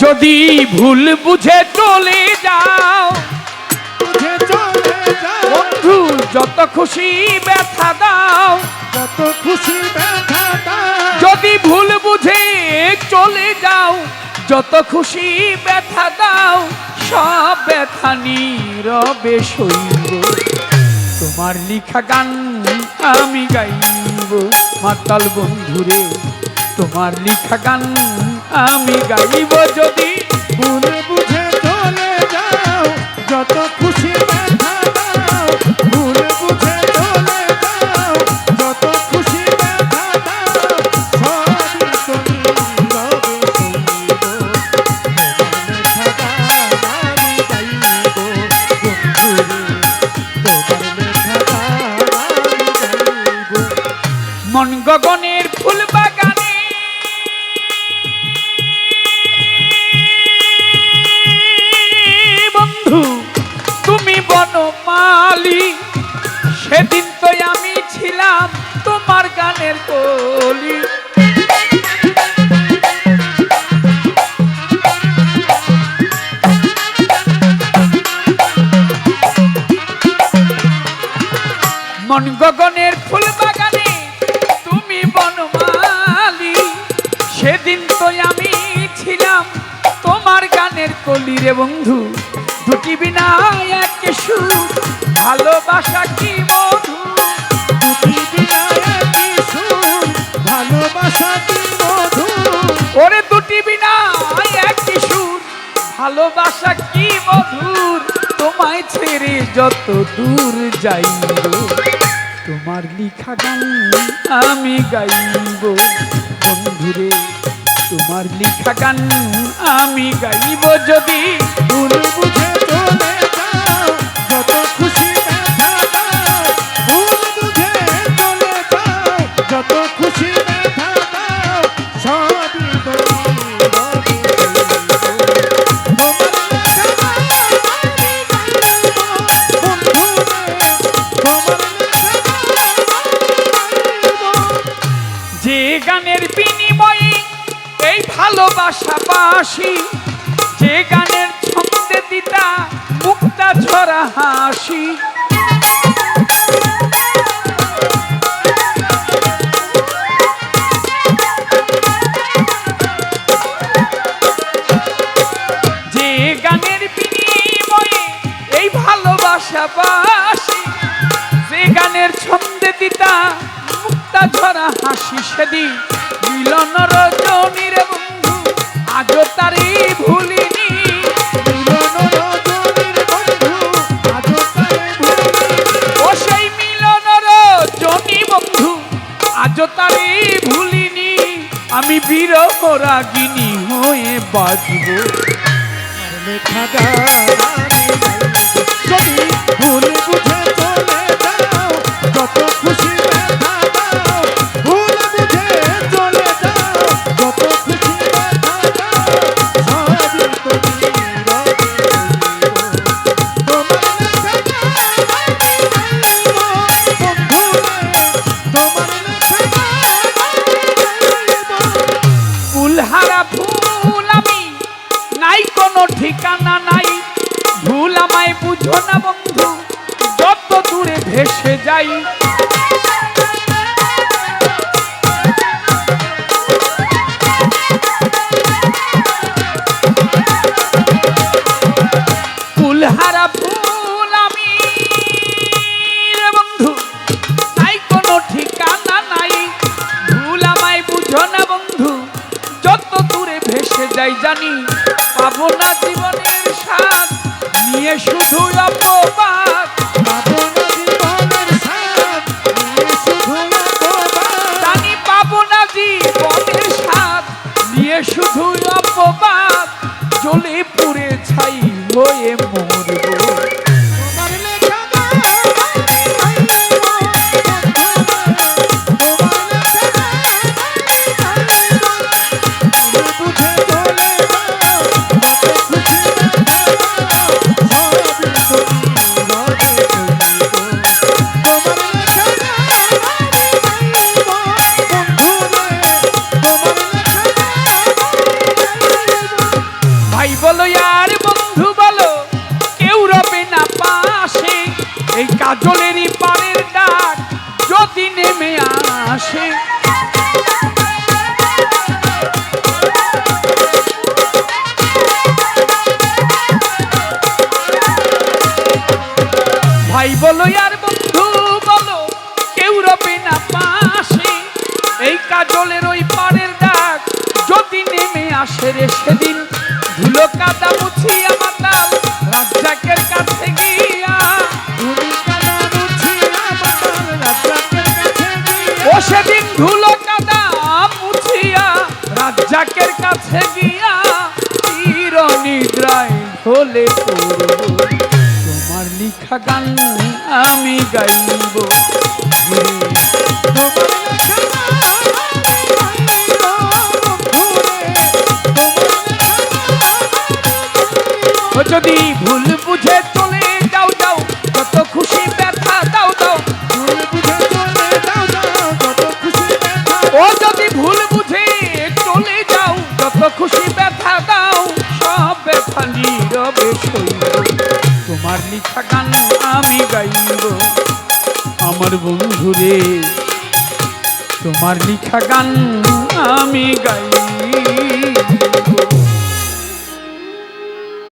যদি ভুল বুঝে চলে যাও বন্ধু, যত খুশি ব্যথা দাও, যত খুশি ব্যথা দাও। যদি ভুল বুঝে চলে যাও, যত খুশি ব্যথা দাও, সব ব্যথা নীরবে সইব। তোমার লিখা গান আমি গাইব মাতাল বন্ধুরে, তোমার লিখা গান আমি গাইব। যদি ভুল বুঝে চলে যাও, যত খুশি ব্যথা দাও, ভুল বুঝে চলে যাও, যত খুশি ব্যথা দাও, সবই তো নীরবে সইব। তোমার লেখা গান আমি গাইব বন্ধুরে, তোমার লেখা গান আমি গাইব। মন গগনের ফুল বাগানে বন্ধু তুমি বনমালী, সেদিন তো আমি ছিলাম তোমার গানের কলি। মন গগনের ফুল বাগানে তুমি বনমালী, সেদিন তো আমি ছিলাম তোমার গানের কলি রে বন্ধু। দুটি বিনা এক সুর, ভালোবাসা কি মধু, দুটি বিনা একই সুর, ভালোবাসা কি মধু। ওরে দুটি বিনা এক সুর, ভালোবাসা কি মধুর। তোমায় ছেড়ে যত দূর যাইব, তোমার লিখা গান আমি গাইব বন্ধুরে, তোমার লিখা গান আমি গাইব। যদি ভুল বুঝে চলে যাও, যত খুশি ব্যথা দাও, ভুল বুঝে চলে যাও, যত খুশি ব্যথা দাও, সবই তো নীরবে সইব। তোমার লেখা গান আমি গাইব বন্ধুরে, তোমার লেখা গান আমি গাইব। যে গানের বিনিময়ে এই ভালোবাসা বাসি, যে গানের ছন্দে দিতা মুক্তা ঝরা হাসি, যে গানের বিনিময়ে এই ভালোবাসা বাসি, যে গানের ছন্দে দিতা মুক্তা ঝরা হাসি, সেদিন মিলন রজনীর বন্ধু আজও তারি ভুলিনি। মিলন রজনীর বন্ধু আজও তারে ভুলিনি। ও সেই মিলন রজনী বন্ধু আজও তারি ভুলিনি। আমি বিরহ রাগিনী হয়ে বাজব, তোমার লেখা গান আমি গাইব। যদি ভুল বুঝে চলে যাও, যত খুশি ব্যথা দাও, ভুল বুঝে চলে যাও, যত খুশি ব্যথা দাও, সবই তো নীরবে সইব। তোমার লেখা গান আমি গাইব বন্ধুরে, তোমার লেখা গান আমি গাইব। ফুলহারা ফুল আমি, নাই কোনো ঠিকানা নাই, ভুল আমায় বুঝো না বন্ধু, যত দূরে ভেসে যাই। ফুলহারা ফুল আমি রে বন্ধু, নাই কোনো ঠিকানা নাই, ভুল আমায় বুঝো না বন্ধু, যত দূরে ভেসে যাই। জানি পাবো না জীবনের স্বাদ, নিয়ে শুধু অপবাদ। পাবো না জীবনের স্বাদ, নিয়ে শুধু অপবাদ। জানি পাবো না জীবনের স্বাদ, নিয়ে শুধু অপবাদ। জ্বলে পুড়ে ছাই হয়ে মরবো। তোমার লেখা গান আমি গাইব বন্ধুরে, তোমার লেখা গান আমি গাইব। ভুল বুঝে চলে যাও, যত খুশি ব্যথা দাও, সবই তো নীরবে সইব। তোমার লেখা গান আমি গাইব বন্ধুরে, তোমার লেখা গান আমি গাইব। আসে রে সেদিন ধুলো কাদা মুছিয়া মাতাল রাজ্জাকের কাছে গিয়া ও সেদিন ধুলো কাদা মুছিয়া রাজ্জাকের কাছে গিয়া চির নিদ্রায় ঢলে পড়ব তোমার লিখা গান আমি গাইব ও যদি ভুল বুঝে চলে যাও যাও যত খুশি ব্যথা দাও দাও ও যদি ভুল বুঝে চলে যাও যত খুশি ব্যথা দাও সব ব্যথা নীরবে সইব তোমার লিখা গান আমি গাইব আমার বন্ধুরে তোমার লিখা গান আমি গাইব